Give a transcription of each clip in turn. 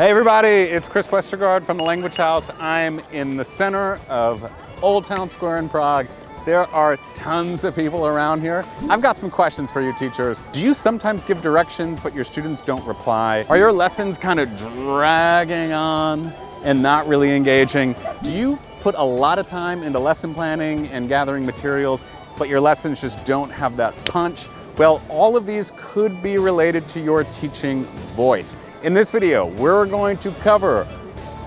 Hey everybody, it's Chris Westergaard from the Language House. I'm in the center of Old Town Square in Prague. There are tons of people around here. I've got some questions for you teachers. Do you sometimes give directions but your students don't reply? Are your lessons kind of dragging on and not really engaging? Do you put a lot of time into lesson planning and gathering materials but your lessons just don't have that punch? Well, all of these could be related to your teaching voice. In this video, we're going to cover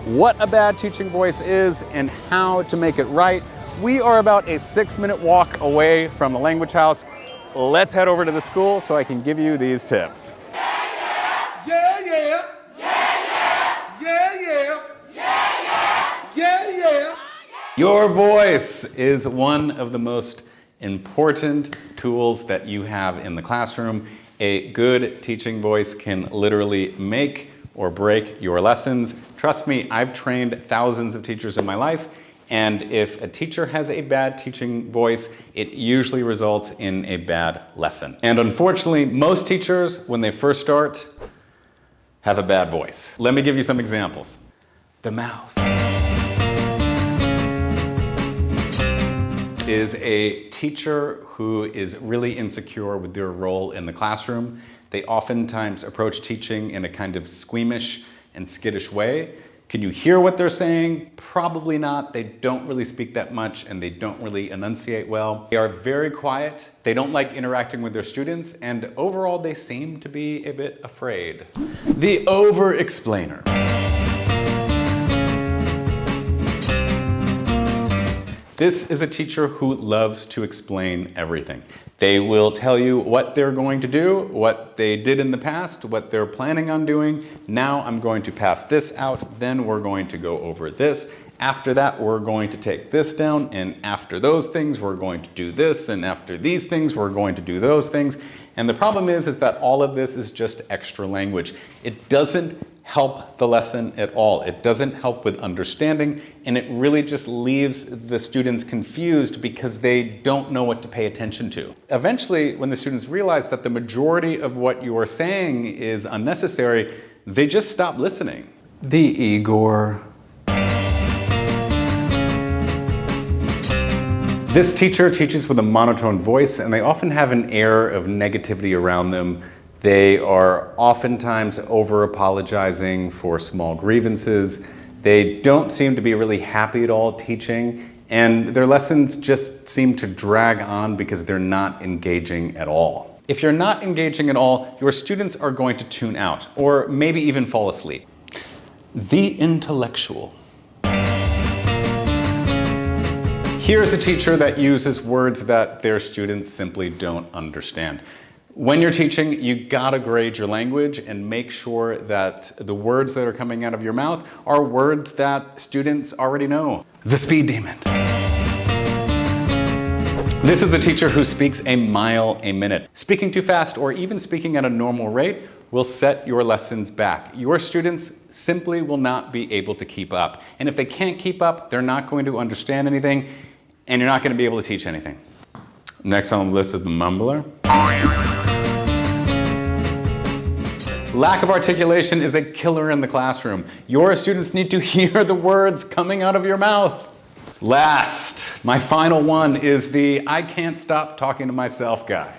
what a bad teaching voice is and how to make it right. We are about a 6-minute walk away from the Language House. Let's head over to the school so I can give you these tips. Yeah, yeah. Yeah, yeah. Yeah, yeah. Yeah, yeah. Yeah, yeah. Your voice is one of the most important tools that you have in the classroom. A good teaching voice can literally make or break your lessons. Trust me, I've trained thousands of teachers in my life, and if a teacher has a bad teaching voice, it usually results in a bad lesson. And unfortunately, most teachers, when they first start, have a bad voice. Let me give you some examples. The mouse is a teacher who is really insecure with their role in the classroom. They oftentimes approach teaching in a kind of squeamish and skittish way. Can you hear what they're saying? Probably not. They don't really speak that much and they don't really enunciate well. They are very quiet. They don't like interacting with their students, and overall they seem to be a bit afraid. The over-explainer. This is a teacher who loves to explain everything. They will tell you what they're going to do, what they did in the past, what they're planning on doing. Now I'm going to pass this out, then we're going to go over this. After that, we're going to take this down, and after those things, we're going to do this, and after these things, we're going to do those things. And the problem is that all of this is just extra language. It doesn't help the lesson at all. It doesn't help with understanding, and it really just leaves the students confused because they don't know what to pay attention to. Eventually, when the students realize that the majority of what you are saying is unnecessary, they just stop listening. The Igor. This teacher teaches with a monotone voice, and they often have an air of negativity around them. They are oftentimes over-apologizing for small grievances. They don't seem to be really happy at all teaching, and their lessons just seem to drag on because they're not engaging at all. If you're not engaging at all, your students are going to tune out, or maybe even fall asleep. The intellectual. Here's a teacher that uses words that their students simply don't understand. When you're teaching, you gotta grade your language and make sure that the words that are coming out of your mouth are words that students already know. The speed demon. This is a teacher who speaks a mile a minute. Speaking too fast or even speaking at a normal rate will set your lessons back. Your students simply will not be able to keep up. And if they can't keep up, they're not going to understand anything, and you're not going to be able to teach anything. Next on the list is the mumbler. Lack of articulation is a killer in the classroom. Your students need to hear the words coming out of your mouth. Last, my final one is the I can't stop talking to myself guy.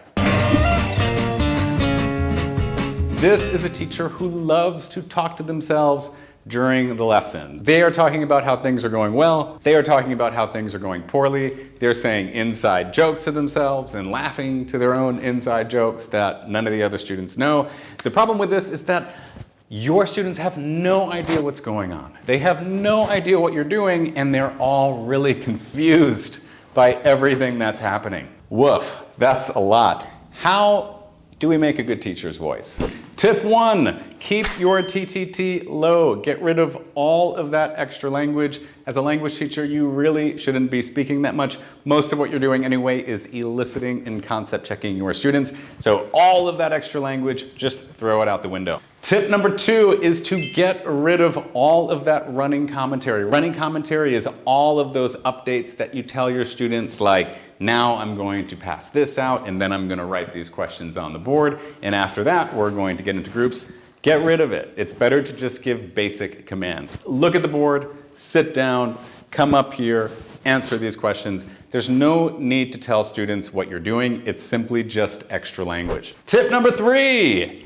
This is a teacher who loves to talk to themselves during the lesson. They are talking about how things are going well. They are talking about how things are going poorly. They're saying inside jokes to themselves and laughing to their own inside jokes that none of the other students know. The problem with this is that your students have no idea what's going on. They have no idea what you're doing, and they're all really confused by everything that's happening. Woof, that's a lot. How do we make a good teacher's voice? Tip 1, keep your TTT low. Get rid of all of that extra language. As a language teacher, you really shouldn't be speaking that much. Most of what you're doing anyway is eliciting and concept checking your students. So all of that extra language, just throw it out the window. Tip number 2 is to get rid of all of that running commentary. Running commentary is all of those updates that you tell your students, like, now I'm going to pass this out, and then I'm going to write these questions on the board, and after that, we're going to get into groups. Get rid of it. It's better to just give basic commands. Look at the board, sit down, come up here, answer these questions. There's no need to tell students what you're doing. It's simply just extra language. Tip number 3,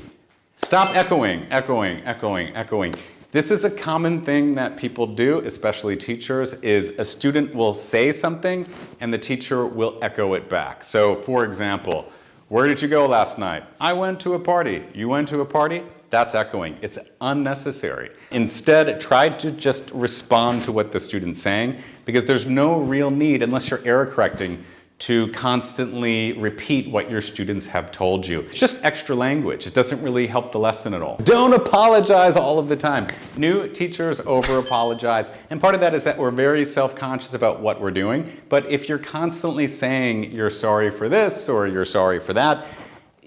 stop echoing, echoing, echoing, echoing. This is a common thing that people do, especially teachers, is a student will say something and the teacher will echo it back. So for example, where did you go last night? I went to a party. You went to a party? That's echoing. It's unnecessary. Instead, try to just respond to what the student's saying, because there's no real need, unless you're error correcting, to constantly repeat what your students have told you. It's just extra language. It doesn't really help the lesson at all. Don't apologize all of the time. New teachers over-apologize, and part of that is that we're very self-conscious about what we're doing, but if you're constantly saying you're sorry for this or you're sorry for that,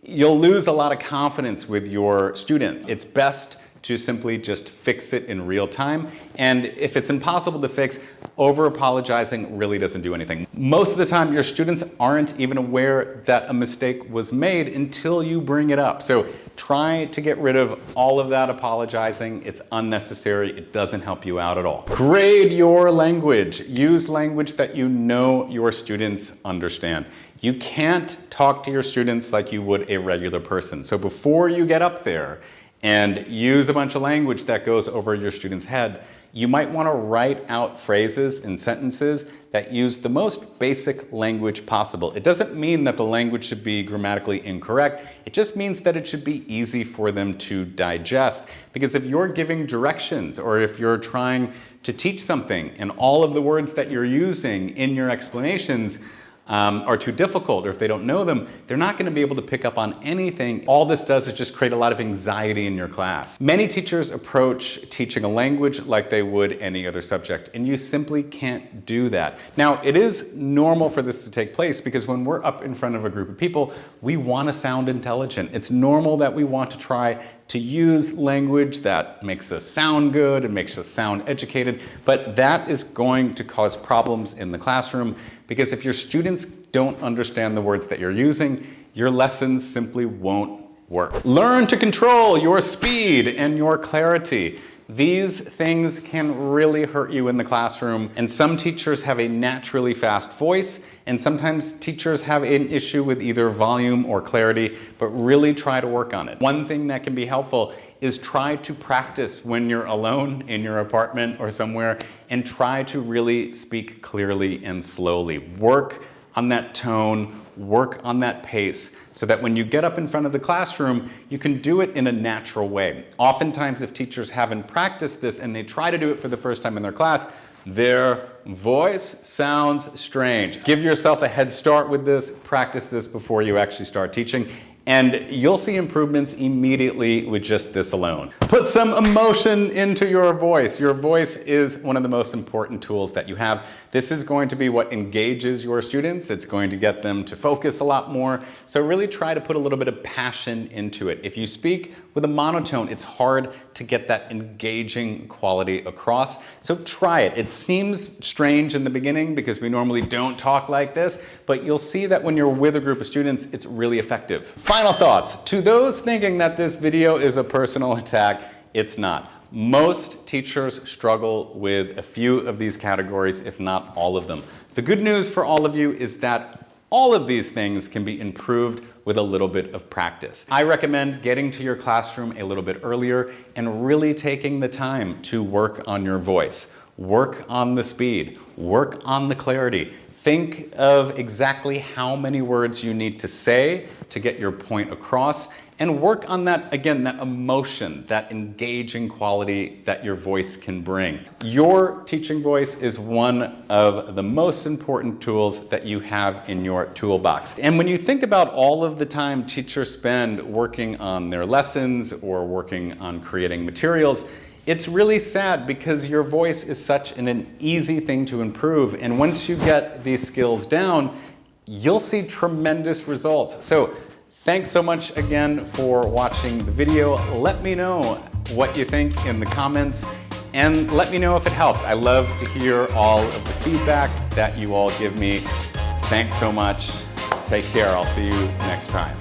you'll lose a lot of confidence with your students. It's best to simply just fix it in real time. And if it's impossible to fix, over-apologizing really doesn't do anything. Most of the time, your students aren't even aware that a mistake was made until you bring it up. So try to get rid of all of that apologizing. It's unnecessary. It doesn't help you out at all. Grade your language. Use language that you know your students understand. You can't talk to your students like you would a regular person. So before you get up there and use a bunch of language that goes over your student's head, you might want to write out phrases and sentences that use the most basic language possible. It doesn't mean that the language should be grammatically incorrect. It just means that it should be easy for them to digest. Because if you're giving directions or if you're trying to teach something and all of the words that you're using in your explanations are too difficult, or if they don't know them, they're not going to be able to pick up on anything. All this does is just create a lot of anxiety in your class. Many teachers approach teaching a language like they would any other subject, and you simply can't do that. Now, it is normal for this to take place because when we're up in front of a group of people, we want to sound intelligent. It's normal that we want to try to use language that makes us sound good and makes us sound educated, but that is going to cause problems in the classroom because if your students don't understand the words that you're using, your lessons simply won't work. Learn to control your speed and your clarity. These things can really hurt you in the classroom, and some teachers have a naturally fast voice, and sometimes teachers have an issue with either volume or clarity, but really try to work on it. One thing that can be helpful is try to practice when you're alone in your apartment or somewhere, and try to really speak clearly and slowly. Work on that tone, work on that pace, so that when you get up in front of the classroom, you can do it in a natural way. Oftentimes, if teachers haven't practiced this and they try to do it for the first time in their class, their voice sounds strange. Give yourself a head start with this, practice this before you actually start teaching, and you'll see improvements immediately with just this alone. Put some emotion into your voice. Your voice is one of the most important tools that you have. This is going to be what engages your students. It's going to get them to focus a lot more. So really try to put a little bit of passion into it. If you speak with a monotone, it's hard to get that engaging quality across. So try it. It seems strange in the beginning because we normally don't talk like this, but you'll see that when you're with a group of students, it's really effective. Final thoughts. To those thinking that this video is a personal attack, it's not. Most teachers struggle with a few of these categories, if not all of them. The good news for all of you is that all of these things can be improved with a little bit of practice. I recommend getting to your classroom a little bit earlier and really taking the time to work on your voice. Work on the speed, work on the clarity. Think of exactly how many words you need to say to get your point across, and work on that, again, that emotion, that engaging quality that your voice can bring. Your teaching voice is one of the most important tools that you have in your toolbox. And when you think about all of the time teachers spend working on their lessons or working on creating materials, it's really sad because your voice is such an easy thing to improve. And once you get these skills down, you'll see tremendous results. So thanks so much again for watching the video. Let me know what you think in the comments and let me know if it helped. I love to hear all of the feedback that you all give me. Thanks so much. Take care. I'll see you next time.